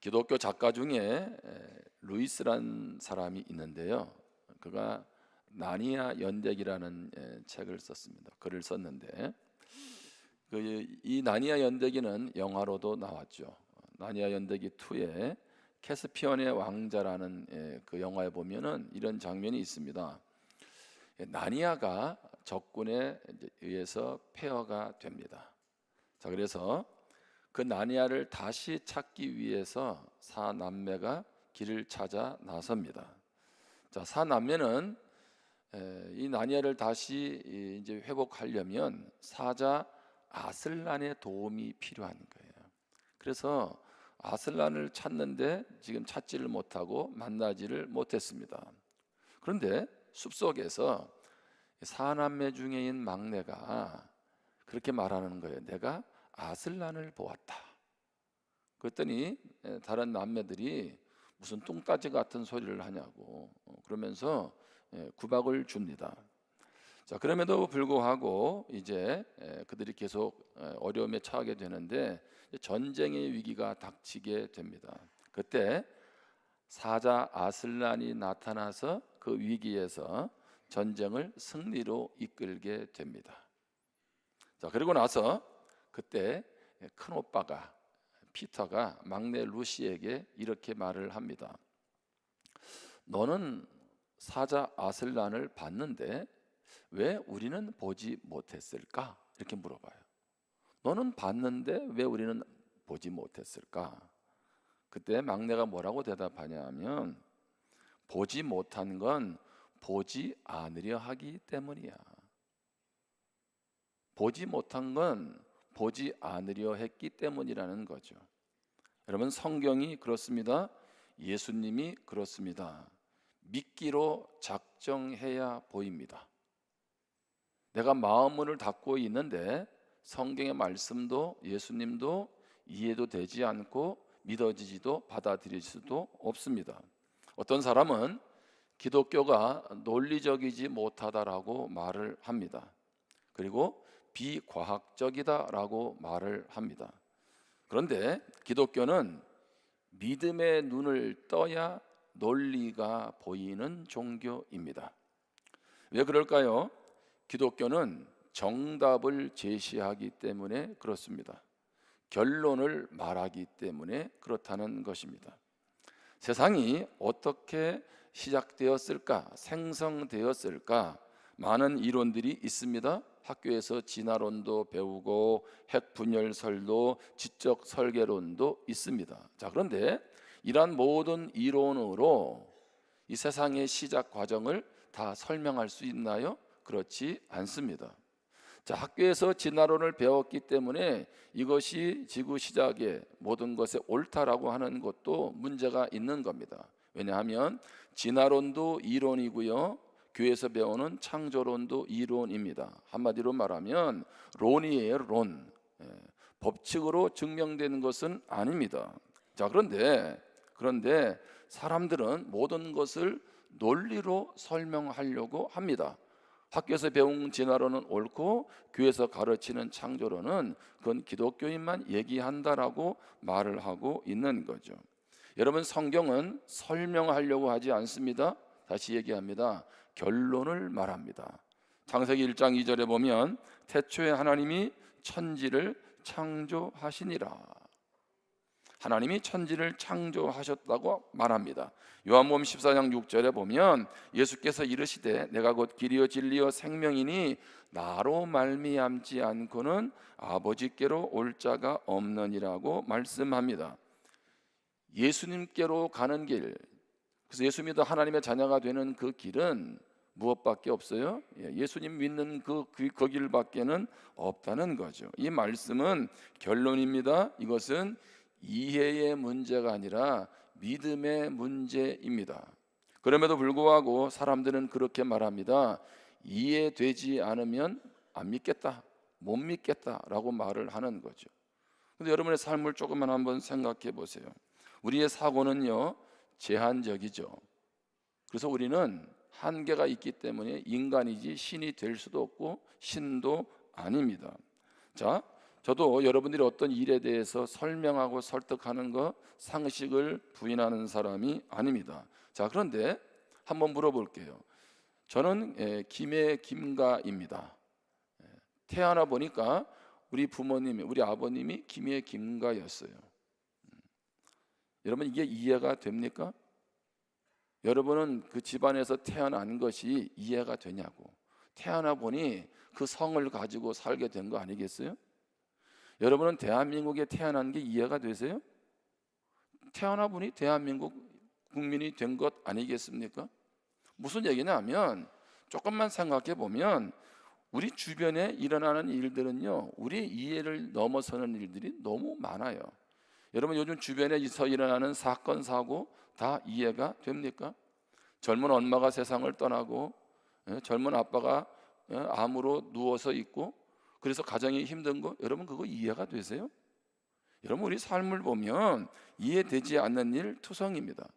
기독교 작가 중에 루이스란 사람이 있는데요. 그가 나니아 연대기라는 책을 썼습니다. 글을 썼는데 이 나니아 연대기는 영화로도 나왔죠. 나니아 연대기 2에 캐스피언의 왕자라는 그 영화에 보면은 이런 장면이 있습니다. 나니아가 적군에 의해서 폐허가 됩니다. 자, 그래서 그 나니아를 다시 찾기 위해서 사남매가 길을 찾아 나섭니다. 자, 사남매는 이 나니아를 다시 이제 회복하려면 사자 아슬란의 도움이 필요한 거예요. 그래서 아슬란을 찾는데 지금 찾지를 못하고 만나지를 못했습니다. 그런데 숲속에서 사남매 중에인 막내가 그렇게 말하는 거예요. 내가 아슬란을 보았다. 그랬더니 다른 남매들이 무슨 뚱따지 같은 소리를 하냐고 그러면서 구박을 줍니다. 자, 그럼에도 불구하고 이제 그들이 계속 어려움에 처하게 되는데 전쟁의 위기가 닥치게 됩니다. 그때 사자 아슬란이 나타나서 그 위기에서 전쟁을 승리로 이끌게 됩니다. 자, 그리고 나서 그때 큰 오빠가 피터가 막내 루시에게 이렇게 말을 합니다. 너는 사자 아슬란을 봤는데 왜 우리는 보지 못했을까? 이렇게 물어봐요. 너는 봤는데 왜 우리는 보지 못했을까? 그때 막내가 뭐라고 대답하냐 하면 보지 못한 건 보지 않으려 하기 때문이야. 보지 못한 건 보지 않으려 했기 때문이라는 거죠. 여러분, 성경이 그렇습니다. 예수님이 그렇습니다. 믿기로 작정해야 보입니다. 내가 마음문을 닫고 있는데 성경의 말씀도 예수님도 이해도 되지 않고 믿어지지도 받아들이지도 없습니다. 어떤 사람은 기독교가 논리적이지 못하다라고 말을 합니다. 그리고 비과학적이다라고 말을 합니다. 그런데 기독교는 믿음의 눈을 떠야 논리가 보이는 종교입니다. 왜 그럴까요? 기독교는 정답을 제시하기 때문에 그렇습니다. 결론을 말하기 때문에 그렇다는 것입니다. 세상이 어떻게 시작되었을까, 생성되었을까, 많은 이론들이 있습니다. 학교에서 진화론도 배우고 핵분열설도 지적 설계론도 있습니다. 자, 그런데 이러한 모든 이론으로 이 세상의 시작 과정을 다 설명할 수 있나요? 그렇지 않습니다. 자, 학교에서 진화론을 배웠기 때문에 이것이 지구 시작의 모든 것의 옳다라고 하는 것도 문제가 있는 겁니다. 왜냐하면 진화론도 이론이고요, 교회에서 배우는 창조론도 이론입니다. 한마디로 말하면 론이에요, 론. 법칙으로 증명되는 것은 아닙니다. 자, 그런데 사람들은 모든 것을 논리로 설명하려고 합니다. 학교에서 배운 진화론은 옳고 교회에서 가르치는 창조론은 그건 기독교인만 얘기한다라고 말을 하고 있는 거죠. 여러분, 성경은 설명하려고 하지 않습니다. 다시 얘기합니다. 결론을 말합니다. 창세기 1장 2절에 보면 태초에 하나님이 천지를 창조하시니라. 하나님이 천지를 창조하셨다고 말합니다. 요한복음 14장 6절에 보면 예수께서 이르시되 내가 곧 길이요 진리요 생명이니 나로 말미암지 않고는 아버지께로 올 자가 없느니라고 말씀합니다. 예수님께로 가는 길, 그래서 예수 믿어 하나님의 자녀가 되는 그 길은 무엇밖에 없어요? 예수님 믿는 그 길밖에는 없다는 거죠. 이 말씀은 결론입니다. 이것은 이해의 문제가 아니라 믿음의 문제입니다. 그럼에도 불구하고 사람들은 그렇게 말합니다. 이해되지 않으면 안 믿겠다, 못 믿겠다라고 말을 하는 거죠. 근데 여러분의 삶을 조금만 한번 생각해 보세요. 우리의 사고는요, 제한적이죠. 그래서 우리는 한계가 있기 때문에 인간이지 신이 될 수도 없고 신도 아닙니다. 자, 저도 여러분들이 어떤 일에 대해서 설명하고 설득하는 거 상식을 부인하는 사람이 아닙니다. 자, 그런데 한번 물어볼게요. 저는 김해 김가입니다. 태어나 보니까 우리 부모님이, 우리 아버님이 김해 김가였어요. 여러분, 이게 이해가 됩니까? 여러분은 그 집안에서 태어난 것이 이해가 되냐고. 태어나 보니 그 성을 가지고 살게 된 거 아니겠어요? 여러분은 대한민국에 태어난 게 이해가 되세요? 태어나 보니 대한민국 국민이 된 것 아니겠습니까? 무슨 얘기냐면, 조금만 생각해 보면 우리 주변에 일어나는 일들은요, 우리 이해를 넘어서는 일들이 너무 많아요. 여러분, 요즘 주변에서 일어나는 사건 사고 다 이해가 됩니까? 젊은 엄마가 세상을 떠나고, 젊은 아빠가 암으로 누워서 있고, 그래서 가정이 힘든 거, 여러분 그거 이해가 되세요? 여러분, 우리 삶을 보면 이해되지 않는 일 투성입니다.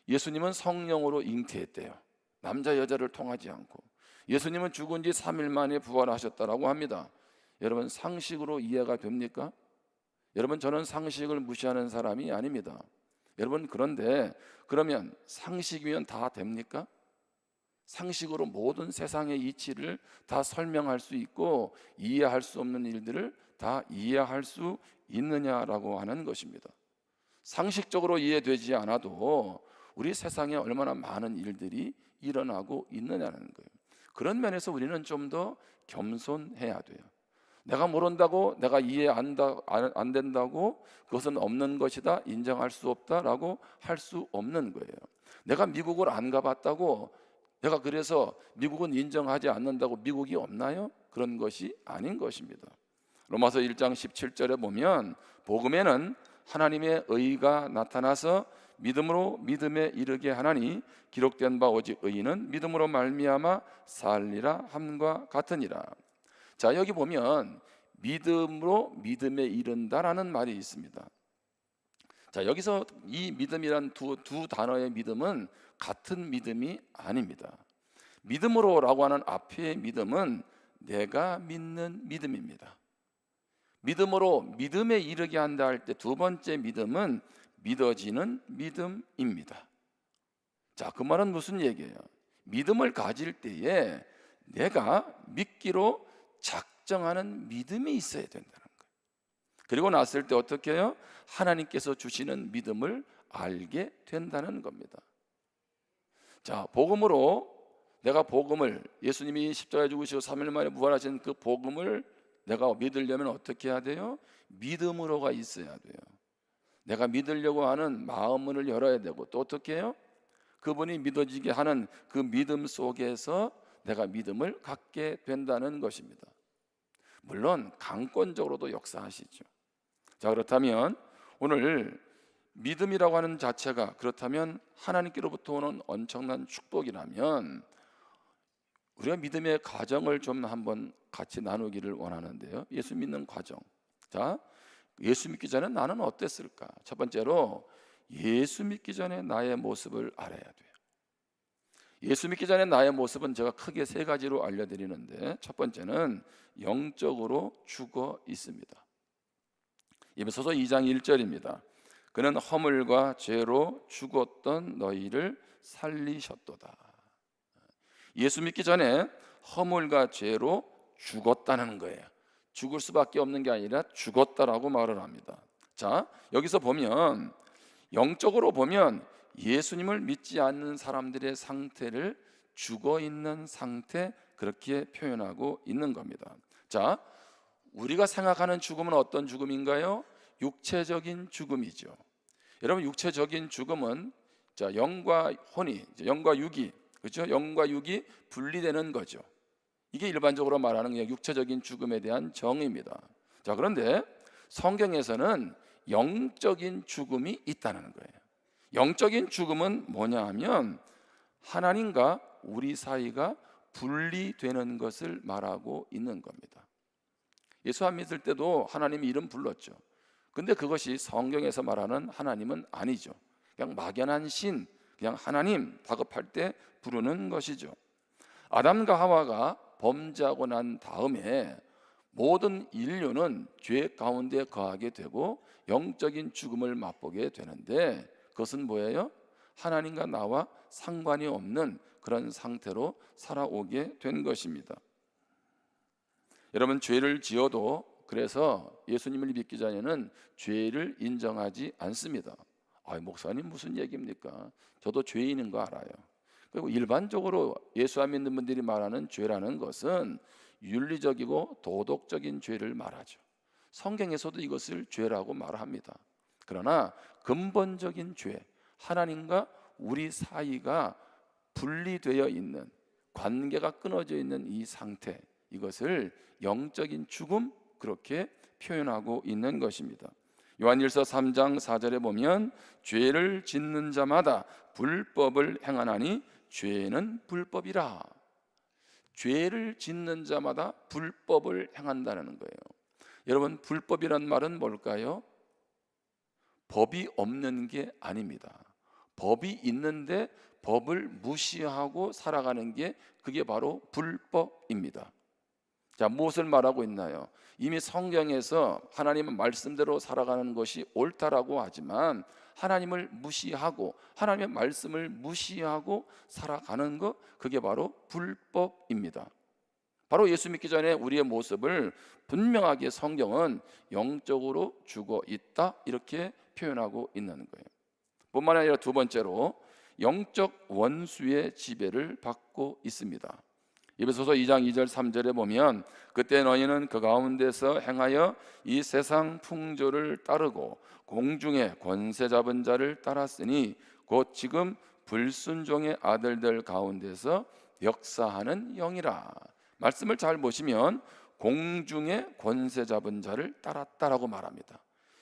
예수님은 성령으로 잉태했대요. 남자 여자를 통하지 않고. 예수님은 죽은 지 3일 만에 부활하셨다라고 합니다. 여러분, 상식으로 이해가 됩니까? 여러분, 저는 상식을 무시하는 사람이 아닙니다. 여러분, 그런데 그러면 상식이면 다 됩니까? 상식으로 모든 세상의 이치를 다 설명할 수 있고 이해할 수 없는 일들을 다 이해할 수 있느냐라고 하는 것입니다. 상식적으로 이해되지 않아도 우리 세상에 얼마나 많은 일들이 일어나고 있느냐는 거예요. 그런 면에서 우리는 좀 더 겸손해야 돼요. 내가 모른다고, 내가 이해 안 된다고 그것은 없는 것이다, 인정할 수 없다라고 할 수 없는 거예요. 내가 미국을 안 가봤다고, 내가 그래서 미국은 인정하지 않는다고 미국이 없나요? 그런 것이 아닌 것입니다. 로마서 1장 17절에 보면 복음에는 하나님의 의가 나타나서 믿음으로 믿음에 이르게 하나니 기록된 바 오직 의인은 믿음으로 말미암아 살리라 함과 같으니라. 자, 여기 보면 믿음으로 믿음에 이른다라는 말이 있습니다. 자, 여기서 이 믿음이란 두 단어의 믿음은 같은 믿음이 아닙니다. 믿음으로라고 하는 앞의 믿음은 내가 믿는 믿음입니다. 믿음으로 믿음에 이르게 한다 할 때 두 번째 믿음은 믿어지는 믿음입니다. 자, 그 말은 무슨 얘기예요? 믿음을 가질 때에 내가 믿기로 작정하는 믿음이 있어야 된다는 거예요. 그리고 났을 때 어떻게 해요? 하나님께서 주시는 믿음을 알게 된다는 겁니다. 자, 복음으로 내가 복음을, 예수님이 십자가에 죽으시고 3일 만에 부활하신 그 복음을 내가 믿으려면 어떻게 해야 돼요? 믿음으로가 있어야 돼요. 내가 믿으려고 하는 마음문을 열어야 되고, 또 어떻게 해요? 그분이 믿어지게 하는 그 믿음 속에서 내가 믿음을 갖게 된다는 것입니다. 물론 강권적으로도 역사하시죠. 자, 그렇다면 오늘 믿음이라고 하는 자체가 그렇다면 하나님께로부터 오는 엄청난 축복이라면 우리가 믿음의 과정을 좀 한번 같이 나누기를 원하는데요. 예수 믿는 과정. 자, 예수 믿기 전에 나는 어땠을까? 첫 번째로 예수 믿기 전에 나의 모습을 알아야 돼요. 예수 믿기 전에 나의 모습은 제가 크게 세 가지로 알려드리는데, 첫 번째는 영적으로 죽어 있습니다. 에베소서 2장 1절입니다. 그는 허물과 죄로 죽었던 너희를 살리셨도다. 예수 믿기 전에 허물과 죄로 죽었다는 거예요. 죽을 수밖에 없는 게 아니라 죽었다라고 말을 합니다. 자, 여기서 보면 영적으로 보면 예수님을 믿지 않는 사람들의 상태를 죽어 있는 상태, 그렇게 표현하고 있는 겁니다. 자, 우리가 생각하는 죽음은 어떤 죽음인가요? 육체적인 죽음이죠. 여러분, 육체적인 죽음은 자, 영과 혼이, 영과 육이, 그렇죠? 영과 육이 분리되는 거죠. 이게 일반적으로 말하는 그냥 육체적인 죽음에 대한 정의입니다. 자, 그런데 성경에서는 영적인 죽음이 있다는 거예요. 영적인 죽음은 뭐냐 하면 하나님과 우리 사이가 분리되는 것을 말하고 있는 겁니다. 예수 안 믿을 때도 하나님 이름 불렀죠. 근데 그것이 성경에서 말하는 하나님은 아니죠. 그냥 막연한 신, 그냥 하나님 다급할 때 부르는 것이죠. 아담과 하와가 범죄하고 난 다음에 모든 인류는 죄 가운데 거하게 되고 영적인 죽음을 맛보게 되는데, 그것은 뭐예요? 하나님과 나와 상관이 없는 그런 상태로 살아오게 된 것입니다. 여러분, 죄를 지어도 그래서 예수님을 믿기 전에는 죄를 인정하지 않습니다. 목사님 무슨 얘기입니까? 저도 죄인인 거 알아요. 그리고 일반적으로 예수 안 믿는 분들이 말하는 죄라는 것은 윤리적이고 도덕적인 죄를 말하죠. 성경에서도 이것을 죄라고 말합니다. 그러나 근본적인 죄, 하나님과 우리 사이가 분리되어 있는, 관계가 끊어져 있는 이 상태, 이것을 영적인 죽음, 그렇게 표현하고 있는 것입니다. 요한일서 3장 4절에 보면 죄를 짓는 자마다 불법을 행하나니 죄는 불법이라. 죄를 짓는 자마다 불법을 행한다는 거예요. 여러분, 불법이란 말은 뭘까요? 법이 없는 게 아닙니다. 법이 있는데 법을 무시하고 살아가는 게, 그게 바로 불법입니다. 자, 무엇을 말하고 있나요? 이미 성경에서 하나님의 말씀대로 살아가는 것이 옳다라고 하지만 하나님을 무시하고 하나님의 말씀을 무시하고 살아가는 것, 그게 바로 불법입니다. 바로 예수 믿기 전에 우리의 모습을 분명하게 성경은 영적으로 죽어 있다, 이렇게 표현하고 있는 거예요. 뿐만 아니라 두 번째로 영적 원수의 지배를 받고 있습니다. 에베소서 2장 2절 3절에 보면 그때 너희는 그 가운데서 행하여 이 세상 풍조를 따르고 공중의 권세 잡은 자를 따랐으니 곧 지금 불순종의 아들들 가운데서 역사하는 영이라. 말씀을 잘 보시면 공중의 권세 잡은 자를 따랐다라고 말합니다.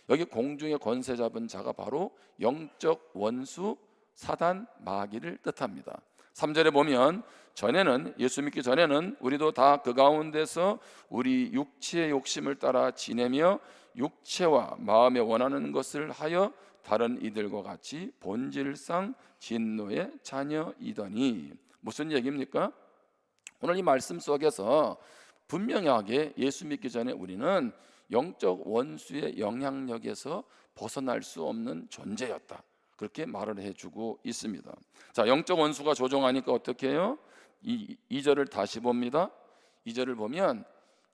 여기 공중의 권세 잡은 자가 바로 영적 원수 사단 마귀를 뜻합니다. 3절에 보면 전에는, 예수 믿기 전에는 우리도 다 그 가운데서 우리 육체의 욕심을 따라 지내며 육체와 마음에 원하는 것을 하여 다른 이들과 같이 본질상 진노의 자녀이더니. 무슨 얘기입니까? 오늘 이 말씀 속에서 분명하게 예수 믿기 전에 우리는 영적 원수의 영향력에서 벗어날 수 없는 존재였다, 그렇게 말을 해주고 있습니다. 자, 영적 원수가 조종하니까 어떻게 해요? 이 2절을 다시 봅니다. 2절을 보면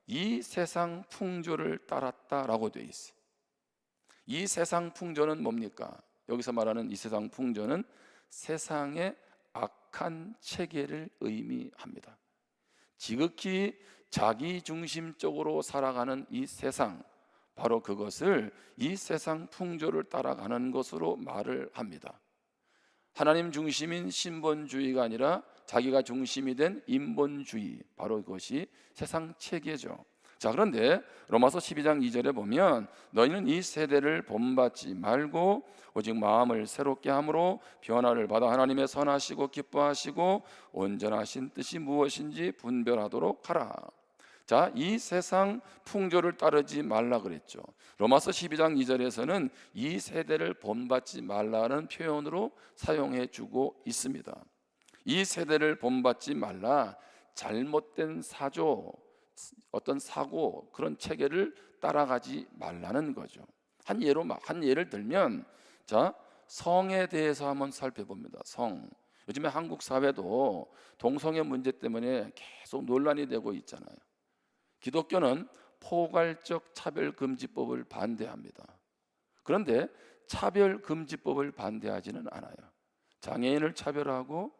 이 세상 풍조를 따랐다라고 되어 있어요. 이 세상 풍조는 뭡니까? 여기서 말하는 이 세상 풍조는 세상의 악한 체계를 의미합니다. 지극히 자기중심적으로 살아가는 이 세상, 바로 그것을 이 세상 풍조를 따라가는 것으로 말을 합니다. 하나님 중심인 신본주의가 아니라 자기가 중심이 된 인본주의, 바로 그것이 세상 체계죠. 자, 그런데 로마서 12장 2절에 보면 너희는 이 세대를 본받지 말고 오직 마음을 새롭게 함으로 변화를 받아 하나님의 선하시고 기뻐하시고 온전하신 뜻이 무엇인지 분별하도록 하라. 자, 이 세상 풍조를 따르지 말라 그랬죠. 로마서 12장 2절에서는 이 세대를 본받지 말라는 표현으로 사용해 주고 있습니다. 이 세대를 본받지 말라, 잘못된 사조, 어떤 사고, 그런 체계를 따라가지 말라는 거죠. 한 예를 들면, 자, 성에 대해서 한번 살펴봅니다. 성. 요즘에 한국 사회도 동성애 문제 때문에 계속 논란이 되고 있잖아요. 기독교는 포괄적 차별금지법을 반대합니다. 그런데 차별금지법을 반대하지는 않아요. 장애인을 차별하고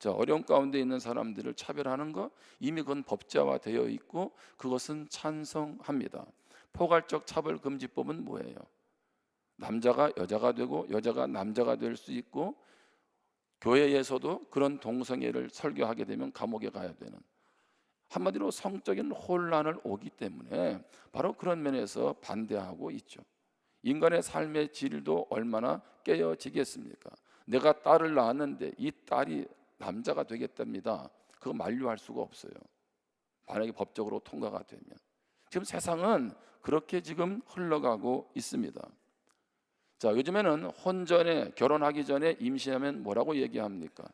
어려움 가운데 있는 사람들을 차별하는 것, 이미 그건 법제화되어 있고 그것은 찬성합니다. 포괄적 차별금지법은 뭐예요? 남자가 여자가 되고 여자가 남자가 될 수 있고, 교회에서도 그런 동성애를 설교하게 되면 감옥에 가야 되는, 한마디로 성적인 혼란을 오기 때문에 바로 그런 면에서 반대하고 있죠. 인간의 삶의 질도 얼마나 깨어지겠습니까? 내가 딸을 낳았는데 이 딸이 남자가 되겠답니다. 그거 만류할 수가 없어요. 만약에 법적으로 통과가 되면. 지금 세상은 그렇게 지금 흘러가고 있습니다. 자, 요즘에는 혼전에, 결혼하기 전에 임신하면 뭐라고 얘기합니까?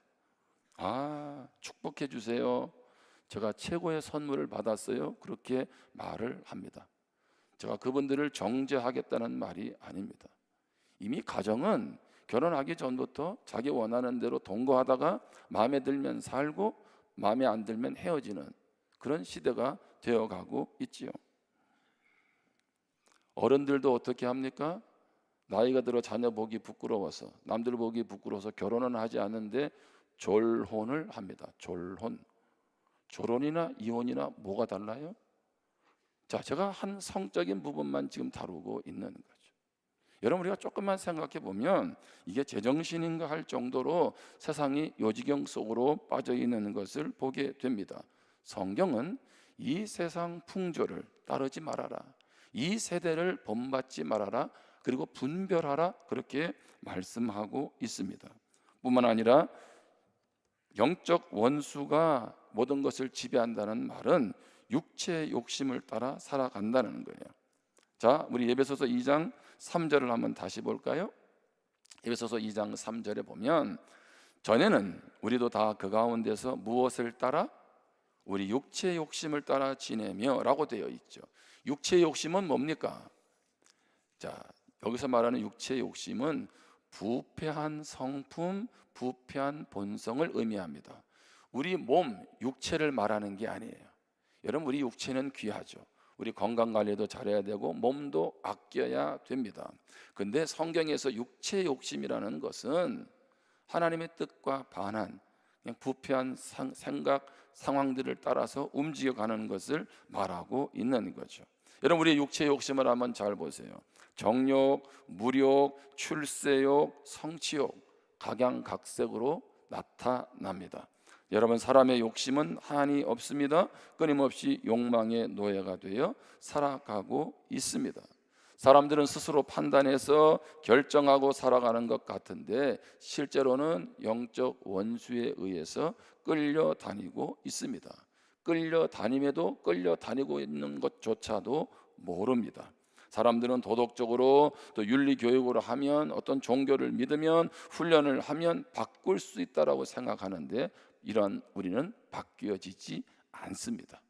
축복해 주세요. 제가 최고의 선물을 받았어요. 그렇게 말을 합니다. 제가 그분들을 정죄하겠다는 말이 아닙니다. 이미 가정은 결혼하기 전부터 자기 원하는 대로 동거하다가 마음에 들면 살고 마음에 안 들면 헤어지는 그런 시대가 되어가고 있지요. 어른들도 어떻게 합니까? 나이가 들어 자녀 보기 부끄러워서, 남들 보기 부끄러워서 결혼은 하지 않는데 졸혼을 합니다. 졸혼. 졸혼이나 이혼이나 뭐가 달라요? 자, 제가 한 성적인 부분만 지금 다루고 있는 거죠. 여러분, 우리가 조금만 생각해 보면 이게 제정신인가 할 정도로 세상이 요지경 속으로 빠져 있는 것을 보게 됩니다. 성경은 이 세상 풍조를 따르지 말아라, 이 세대를 본받지 말아라, 그리고 분별하라, 그렇게 말씀하고 있습니다. 뿐만 아니라 영적 원수가 모든 것을 지배한다는 말은 육체의 욕심을 따라 살아간다는 거예요. 자, 우리 에베소서 2장 3절을 한번 다시 볼까요? 에베소서 2장 3절에 보면 전에는 우리도 다 그 가운데서 무엇을 따라? 우리 육체의 욕심을 따라 지내며 라고 되어 있죠. 육체의 욕심은 뭡니까? 자, 여기서 말하는 육체의 욕심은 부패한 성품, 부패한 본성을 의미합니다. 우리 몸, 육체를 말하는 게 아니에요. 여러분, 우리 육체는 귀하죠. 우리 건강관리도 잘해야 되고 몸도 아껴야 됩니다. 근데 성경에서 육체의 욕심이라는 것은 하나님의 뜻과 반한 그냥 부패한 생각, 상황들을 따라서 움직여가는 것을 말하고 있는 거죠. 여러분, 우리 육체의 욕심을 한번 잘 보세요. 정욕, 무욕, 출세욕, 성취욕, 각양각색으로 나타납니다. 여러분, 사람의 욕심은 한이 없습니다. 끊임없이 욕망의 노예가 되어 살아가고 있습니다. 사람들은 스스로 판단해서 결정하고 살아가는 것 같은데 실제로는 영적 원수에 의해서 끌려다니고 있습니다. 끌려다님에도 끌려다니고 있는 것조차도 모릅니다. 사람들은 도덕적으로 또 윤리교육으로 하면 어떤 종교를 믿으면 훈련을 하면 바꿀 수 있다라고 생각하는데 이런 우리는 바뀌어지지 않습니다.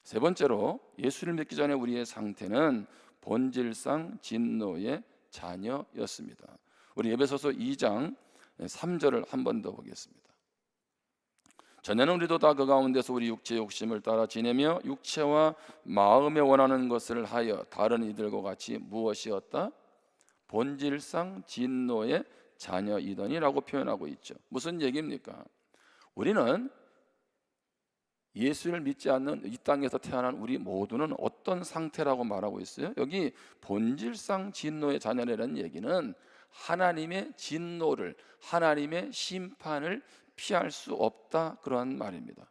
세 번째로 예수를 믿기 전에 우리의 상태는 본질상 진노의 자녀였습니다. 우리 에베소서 2장 3절을 한 번 더 보겠습니다. 전에는 우리도 다 그 가운데서 우리 육체의 욕심을 따라 지내며 육체와 마음에 원하는 것을 하여 다른 이들과 같이 무엇이었다? 본질상 진노의 자녀이더니라고 표현하고 있죠. 무슨 얘기입니까? 우리는 예수를 믿지 않는 이 땅에서 태어난 우리 모두는 어떤 상태라고 말하고 있어요? 여기 본질상 진노의 자녀라는 얘기는 하나님의 진노를, 하나님의 심판을 피할 수 없다, 그러한 말입니다.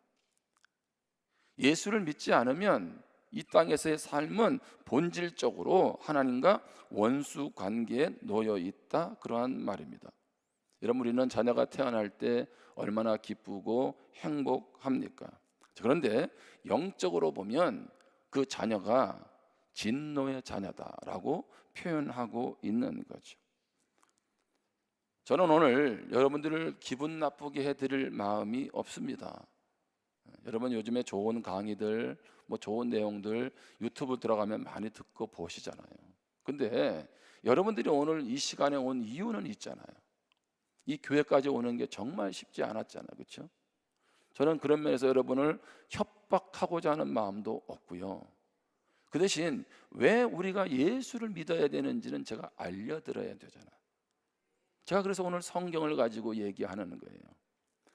예수를 믿지 않으면 이 땅에서의 삶은 본질적으로 하나님과 원수 관계에 놓여 있다, 그러한 말입니다. 여러분, 우리는 자녀가 태어날 때 얼마나 기쁘고 행복합니까? 그런데 영적으로 보면 그 자녀가 진노의 자녀다라고 표현하고 있는 거죠. 저는 오늘 여러분들을 기분 나쁘게 해드릴 마음이 없습니다. 여러분, 요즘에 좋은 강의들, 좋은 내용들 유튜브 들어가면 많이 듣고 보시잖아요. 근데 여러분들이 오늘 이 시간에 온 이유는 있잖아요. 이 교회까지 오는 게 정말 쉽지 않았잖아요. 그렇죠? 저는 그런 면에서 여러분을 협박하고자 하는 마음도 없고요. 그 대신 왜 우리가 예수를 믿어야 되는지는 제가 알려드려야 되잖아요. 제가 그래서 오늘 성경을 가지고 얘기하는 거예요.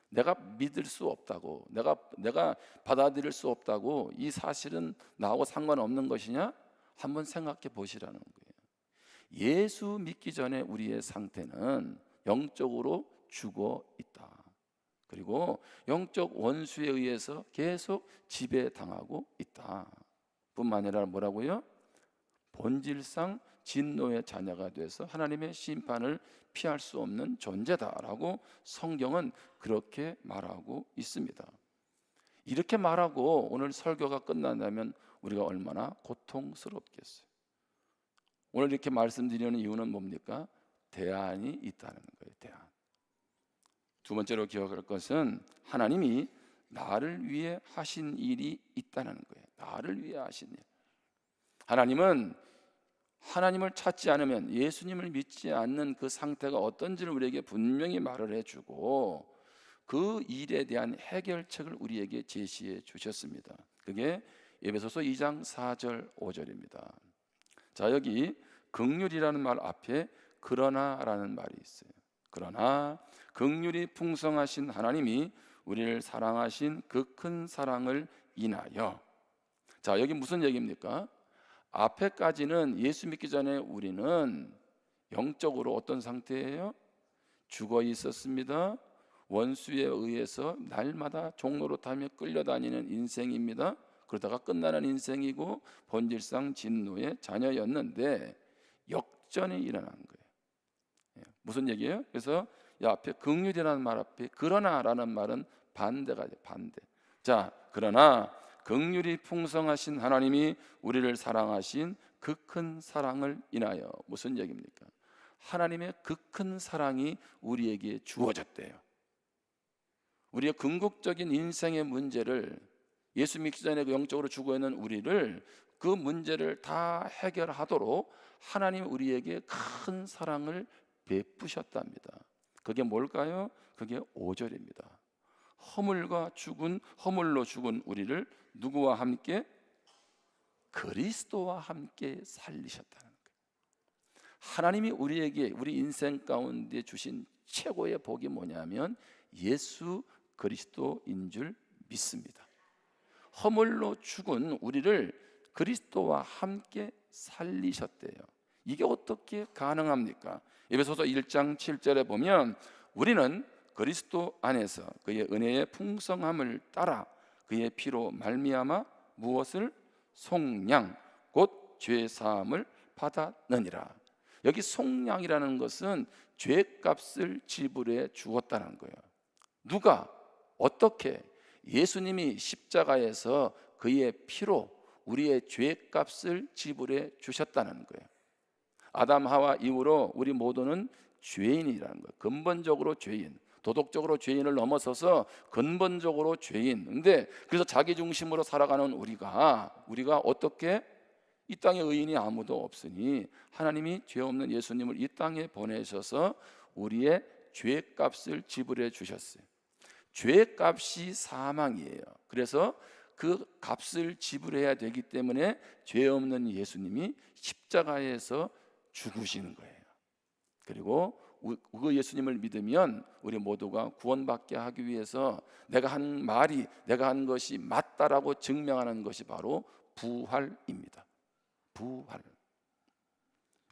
내가 믿을 수 없다고, 내가 받아들일 수 없다고, 이 사실은 나하고 상관없는 것이냐? 한번 생각해 보시라는 거예요. 예수 믿기 전에 우리의 상태는 영적으로 죽어 있다. 그리고 영적 원수에 의해서 계속 지배당하고 있다. 뿐만 아니라 뭐라고요? 본질상 진노의 자녀가 돼서 하나님의 심판을 피할 수 없는 존재다라고 성경은 그렇게 말하고 있습니다. 이렇게 말하고 오늘 설교가 끝난다면 우리가 얼마나 고통스럽겠어요. 오늘 이렇게 말씀드리는 이유는 뭡니까? 대안이 있다는 거예요. 대안. 두 번째로 기억할 것은 하나님이 나를 위해 하신 일이 있다는 거예요. 나를 위해 하신 일. 하나님은 하나님을 찾지 않으면, 예수님을 믿지 않는 그 상태가 어떤지를 우리에게 분명히 말을 해주고 그 일에 대한 해결책을 우리에게 제시해 주셨습니다. 그게 에베소서 2장 4절 5절입니다. 자, 여기 긍휼이라는 말 앞에 그러나라는 말이 있어요. 그러나 긍휼이 풍성하신 하나님이 우리를 사랑하신 그 큰 사랑을 인하여. 자, 여기 무슨 얘기입니까? 앞에까지는 예수 믿기 전에 우리는 영적으로 어떤 상태예요? 죽어 있었습니다. 원수에 의해서 날마다 종노릇하며 끌려다니는 인생입니다. 그러다가 끝나는 인생이고 본질상 진노의 자녀였는데 역전이 일어난 거예요. 무슨 얘기예요? 그래서 이 앞에 긍휼이라는 말 앞에 그러나라는 말은 반대가 돼요. 반대. 자, 그러나 긍휼이 풍성하신 하나님이 우리를 사랑하신 그 큰 사랑을 인하여. 무슨 얘기입니까? 하나님의 그 큰 사랑이 우리에게 주어졌대요. 우리의 궁극적인 인생의 문제를, 예수 믿기 전에 그 영적으로 죽어있는 우리를, 그 문제를 다 해결하도록 하나님 우리에게 큰 사랑을 베푸셨답니다. 그게 뭘까요? 그게 5절입니다. 허물로 죽은 우리를 누구와 함께? 그리스도와 함께 살리셨다는 거예요. 하나님이 우리에게 우리 인생 가운데 주신 최고의 복이 뭐냐면 예수 그리스도인 줄 믿습니다. 허물로 죽은 우리를 그리스도와 함께 살리셨대요. 이게 어떻게 가능합니까? 에베소서 1장 7절에 보면 우리는 그리스도 안에서 그의 은혜의 풍성함을 따라 그의 피로 말미암아 무엇을? 속량 곧 죄 사함을 받았느니라. 여기 속량이라는 것은 죄값을 지불해 주었다는 거예요. 누가? 어떻게? 예수님이 십자가에서 그의 피로 우리의 죄값을 지불해 주셨다는 거예요. 아담 하와 이후로 우리 모두는 죄인이라는 거예요. 근본적으로 죄인. 도덕적으로 죄인을 넘어서서 근본적으로 죄인. 근데 그래서 자기 중심으로 살아가는 우리가 어떻게? 이 땅에 의인이 아무도 없으니 하나님이 죄 없는 예수님을 이 땅에 보내셔서 우리의 죄값을 지불해 주셨어요. 죄값이 사망이에요. 그래서 그 값을 지불해야 되기 때문에 죄 없는 예수님이 십자가에서 죽으시는 거예요. 그리고 그 예수님을 믿으면 우리 모두가 구원받게 하기 위해서 내가 한 것이 맞다라고 증명하는 것이 바로 부활입니다. 부활.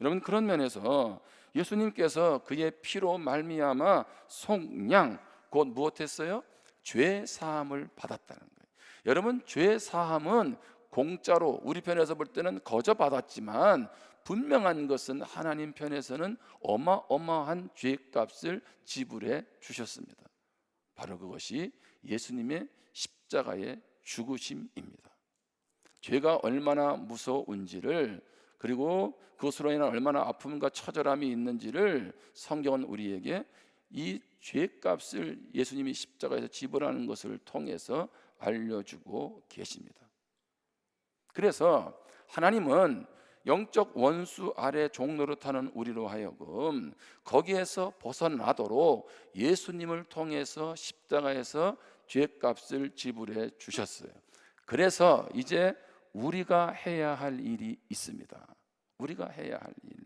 여러분, 그런 면에서 예수님께서 그의 피로 말미암아 속량 곧 무엇했어요? 죄 사함을 받았다는 거예요. 여러분, 죄 사함은 공짜로 우리 편에서 볼 때는 거저 받았지만 분명한 것은 하나님 편에서는 어마어마한 죄값을 지불해 주셨습니다. 바로 그것이 예수님의 십자가의 죽으심입니다. 죄가 얼마나 무서운지를, 그리고 그것으로 인한 얼마나 아픔과 처절함이 있는지를 성경은 우리에게 이 죄값을 예수님이 십자가에서 지불하는 것을 통해서 알려주고 계십니다. 그래서 하나님은 영적 원수 아래 종노릇하는 우리로 하여금 거기에서 벗어나도록 예수님을 통해서 십자가에서 죄값을 지불해 주셨어요. 그래서 이제 우리가 해야 할 일이 있습니다. 우리가 해야 할 일.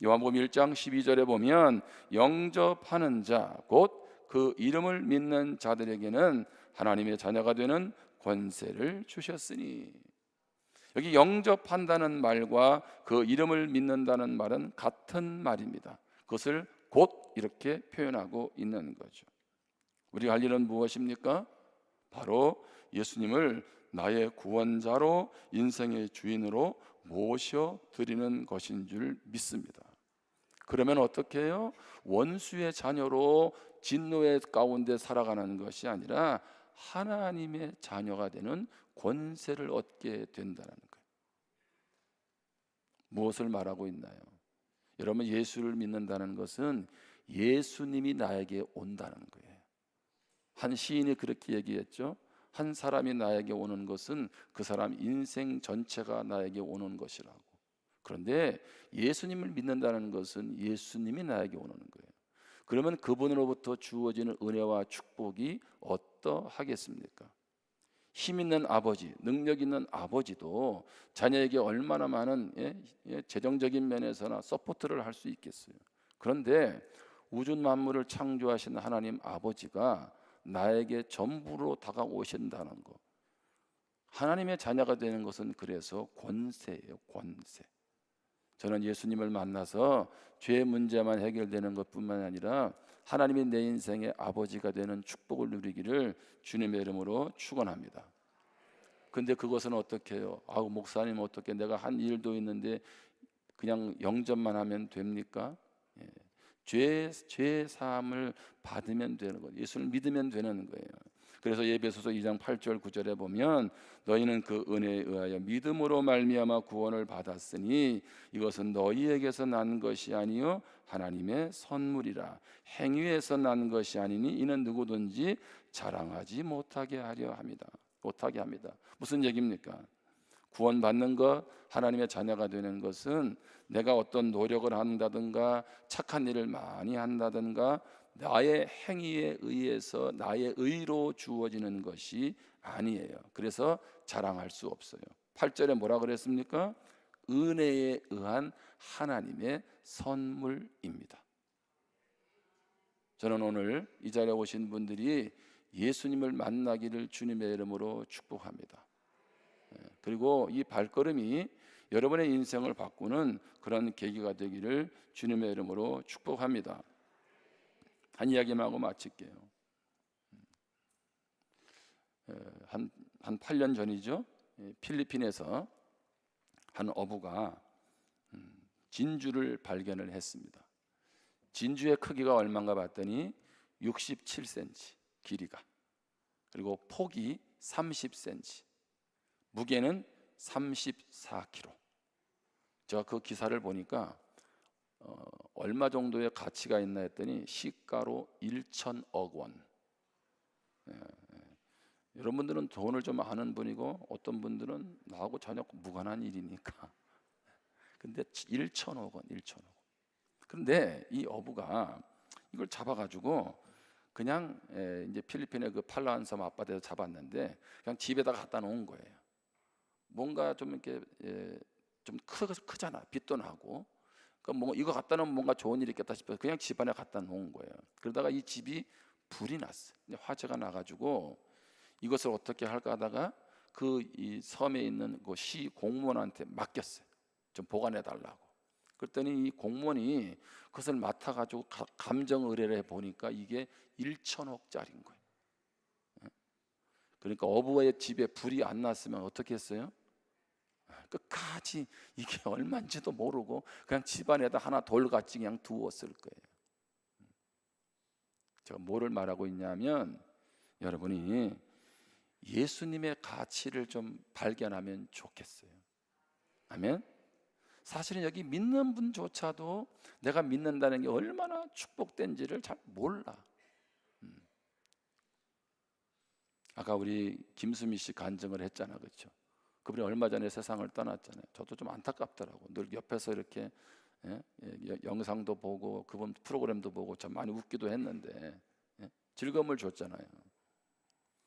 요한복음 1장 12절에 보면 영접하는 자 곧 그 이름을 믿는 자들에게는 하나님의 자녀가 되는 권세를 주셨으니. 여기 영접한다는 말과 그 이름을 믿는다는 말은 같은 말입니다. 그것을 곧 이렇게 표현하고 있는 거죠. 우리가 할 일은 무엇입니까? 바로 예수님을 나의 구원자로, 인생의 주인으로 모셔드리는 것인 줄 믿습니다. 그러면 어떻게 해요? 원수의 자녀로 진노의 가운데 살아가는 것이 아니라 하나님의 자녀가 되는 권세를 얻게 된다는 거예요. 무엇을 말하고 있나요? 여러분, 예수를 믿는다는 것은 예수님이 나에게 온다는 거예요. 한 시인이 그렇게 얘기했죠. 한 사람이 나에게 오는 것은 그 사람 인생 전체가 나에게 오는 것이라고. 그런데 예수님을 믿는다는 것은 예수님이 나에게 오는 거예요. 그러면 그분으로부터 주어지는 은혜와 축복이 어떠하겠습니까? 힘 있는 아버지, 능력 있는 아버지도 자녀에게 얼마나 많은 재정적인 면에서나 서포트를 할 수 있겠어요. 그런데 우주 만물을 창조하신 하나님 아버지가 나에게 전부로 다가오신다는 것. 하나님의 자녀가 되는 것은 그래서 권세예요, 권세. 저는 예수님을 만나서 죄의 문제만 해결되는 것뿐만 아니라 하나님이 내 인생의 아버지가 되는 축복을 누리기를 주님의 이름으로 축원합니다. 근데 그것은 어떻게 해요? 아우 목사님 어떻게 내가 한 일도 있는데 그냥 영접만 하면 됩니까? 예. 죄 사함을 받으면 되는 거예요. 예수를 믿으면 되는 거예요. 그래서 에베소서 2장 8절 9절에 보면 너희는 그 은혜에 의하여 믿음으로 말미암아 구원을 받았으니 이것은 너희에게서 난 것이 아니요 하나님의 선물이라. 행위에서 난 것이 아니니 이는 누구든지 자랑하지 못하게 하려 합니다. 못하게 합니다. 무슨 얘기입니까? 구원받는 것, 하나님의 자녀가 되는 것은 내가 어떤 노력을 한다든가 착한 일을 많이 한다든가 나의 행위에 의해서 나의 의로 주어지는 것이 아니에요. 그래서 자랑할 수 없어요. 8절에 뭐라 그랬습니까? 은혜에 의한 하나님의 선물입니다. 저는 오늘 이 자리에 오신 분들이 예수님을 만나기를 주님의 이름으로 축복합니다. 그리고 이 발걸음이 여러분의 인생을 바꾸는 그런 계기가 되기를 주님의 이름으로 축복합니다. 한 이야기만 하고 마칠게요. 한 8년 전이죠. 필리핀에서 한 어부가 진주를 발견을 했습니다. 진주의 크기가 얼마인가 봤더니 67cm 길이가, 그리고 폭이 30cm, 무게는 34kg. 제가 그 기사를 보니까 얼마 정도의 가치가 있나 했더니 시가로 1천억 원. 여러분들은 돈을 좀 아는 분이고 어떤 분들은 나하고 전혀 무관한 일이니까. 근데 1천억 원, 1천억 원. 그런데 이 어부가 이걸 잡아가지고 그냥 이제 필리핀의 그 팔라완 섬 앞바다에서 잡았는데 그냥 집에다가 갖다 놓은 거예요. 뭔가 좀 이렇게 좀 크잖아. 빛도 나고. 그러니까 뭐 이거 갖다 놓으면 뭔가 좋은 일이 있겠다 싶어서 그냥 집안에 갖다 놓은 거예요. 그러다가 이 집이 불이 났어요. 화재가 나가지고 이것을 어떻게 할까 하다가 그 이 섬에 있는 그 시 공무원한테 맡겼어요. 좀 보관해 달라고. 그랬더니 이 공무원이 그것을 맡아가지고 감정 의뢰를 해보니까 이게 1천억짜리인 거예요. 그러니까 어부의 집에 불이 안 났으면 어떻게 했어요? 끝까지 이게 얼마인지도 모르고 그냥 집안에다 하나 돌같이 그냥 두었을 거예요. 제가 뭐를 말하고 있냐면 여러분이 예수님의 가치를 좀 발견하면 좋겠어요. 아멘. 사실은 여기 믿는 분조차도 내가 믿는다는 게 얼마나 축복된지를 잘 몰라. 아까 우리 김수미 씨 간증을 했잖아, 그렇죠? 그분이 얼마 전에 세상을 떠났잖아요. 저도 좀 안타깝더라고. 늘 옆에서 이렇게 영상도 보고 그분 프로그램도 보고 참 많이 웃기도 했는데 즐거움을 줬잖아요.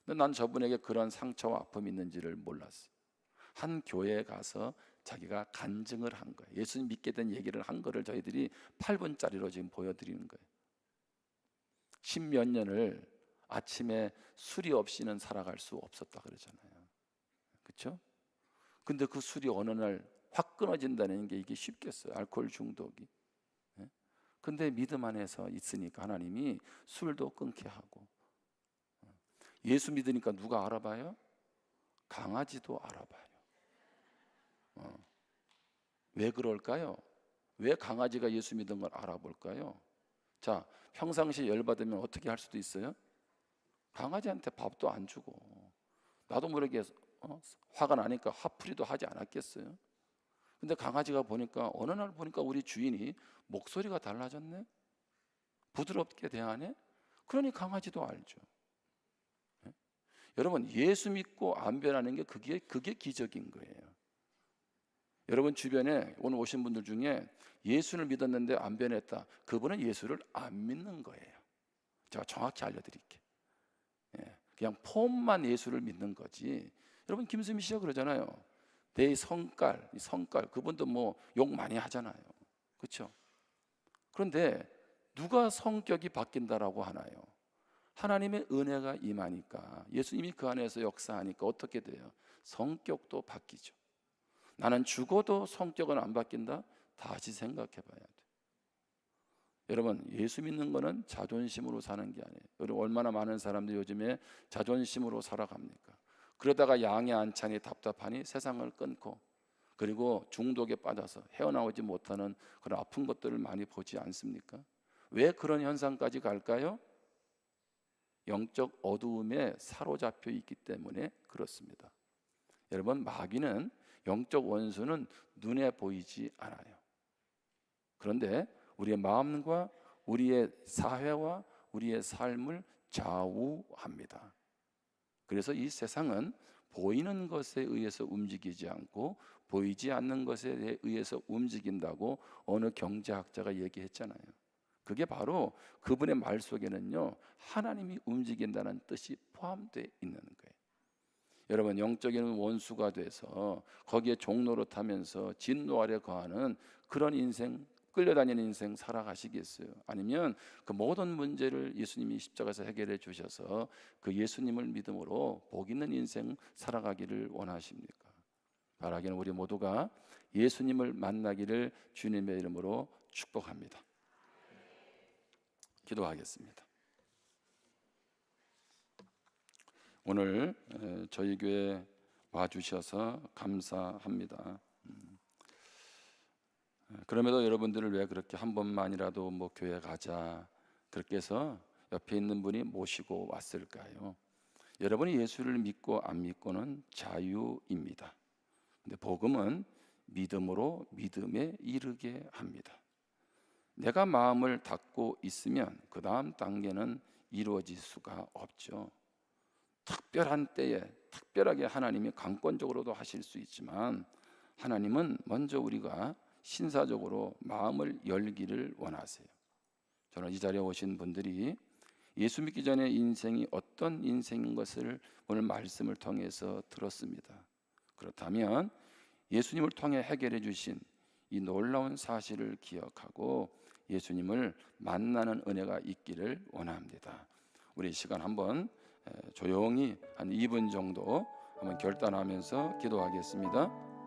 근데 난 저분에게 그런 상처와 아픔이 있는지를 몰랐어요. 한 교회에 가서 자기가 간증을 한 거예요. 예수님 믿게 된 얘기를 한 거를 저희들이 8분짜리로 지금 보여드리는 거예요. 10몇 년을 아침에 술이 없이는 살아갈 수 없었다 그러잖아요. 그렇죠? 근데 그 술이 어느 날 확 끊어진다는 게 이게 쉽겠어요? 알코올 중독이. 근데 믿음 안에서 있으니까 하나님이 술도 끊게 하고. 예수 믿으니까 누가 알아봐요? 강아지도 알아봐요. 왜 그럴까요? 왜 강아지가 예수 믿은 걸 알아볼까요? 자, 평상시에 열받으면 어떻게 할 수도 있어요? 강아지한테 밥도 안 주고 나도 모르게 화가 나니까 화풀이도 하지 않았겠어요? 근데 강아지가 보니까 어느 날 보니까 우리 주인이 목소리가 달라졌네? 부드럽게 대하네? 그러니 강아지도 알죠. 여러분, 예수 믿고 안 변하는 게 그게 기적인 거예요. 여러분 주변에 오늘 오신 분들 중에 예수를 믿었는데 안 변했다. 그분은 예수를 안 믿는 거예요. 제가 정확히 알려드릴게요. 그냥 폼만 예수를 믿는 거지. 여러분, 김수미 씨가 그러잖아요. 내 성깔, 이 성깔, 그분도 뭐 욕 많이 하잖아요. 그렇죠? 그런데 누가 성격이 바뀐다라고 하나요? 하나님의 은혜가 임하니까, 예수님이 그 안에서 역사하니까 어떻게 돼요? 성격도 바뀌죠. 나는 죽어도 성격은 안 바뀐다? 다시 생각해 봐야 돼. 여러분, 예수 믿는 거는 자존심으로 사는 게 아니에요. 여러분, 얼마나 많은 사람들이 요즘에 자존심으로 살아갑니까? 그러다가 양의 안찬이 답답하니 세상을 끊고, 그리고 중독에 빠져서 헤어나오지 못하는 그런 아픈 것들을 많이 보지 않습니까? 왜 그런 현상까지 갈까요? 영적 어두움에 사로잡혀 있기 때문에 그렇습니다. 여러분, 마귀는, 영적 원수는 눈에 보이지 않아요. 그런데 우리의 마음과 우리의 사회와 우리의 삶을 좌우합니다. 그래서 이 세상은 보이는 것에 의해서 움직이지 않고 보이지 않는 것에 의해서 움직인다고 어느 경제학자가 얘기했잖아요. 그게 바로 그분의 말 속에는요, 하나님이 움직인다는 뜻이 포함되어 있는 거예요. 여러분, 영적인 원수가 돼서 거기에 종로로 타면서 진노 아래 거하는 그런 인생, 끌려다니는 인생 살아가시겠어요? 아니면 그 모든 문제를 예수님이 십자가에서 해결해 주셔서 그 예수님을 믿음으로 복 있는 인생 살아가기를 원하십니까? 바라기는 우리 모두가 예수님을 만나기를 주님의 이름으로 축복합니다. 기도하겠습니다. 오늘 저희 교회 와주셔서 감사합니다. 그럼에도 여러분들을 왜 그렇게 한 번만이라도 뭐 교회 가자 그렇게 해서 옆에 있는 분이 모시고 왔을까요? 여러분이 예수를 믿고 안 믿고는 자유입니다. 근데 복음은 믿음으로 믿음에 이르게 합니다. 내가 마음을 닫고 있으면 그 다음 단계는 이루어질 수가 없죠. 특별한 때에 특별하게 하나님이 강권적으로도 하실 수 있지만, 하나님은 먼저 우리가 신사적으로 마음을 열기를 원하세요. 저는 이 자리에 오신 분들이 예수 믿기 전에 인생이 어떤 인생인 것을 오늘 말씀을 통해서 들었습니다. 그렇다면 예수님을 통해 해결해 주신 이 놀라운 사실을 기억하고 예수님을 만나는 은혜가 있기를 원합니다. 우리 시간 한번 조용히 한 2분 정도 한번 결단하면서 기도하겠습니다.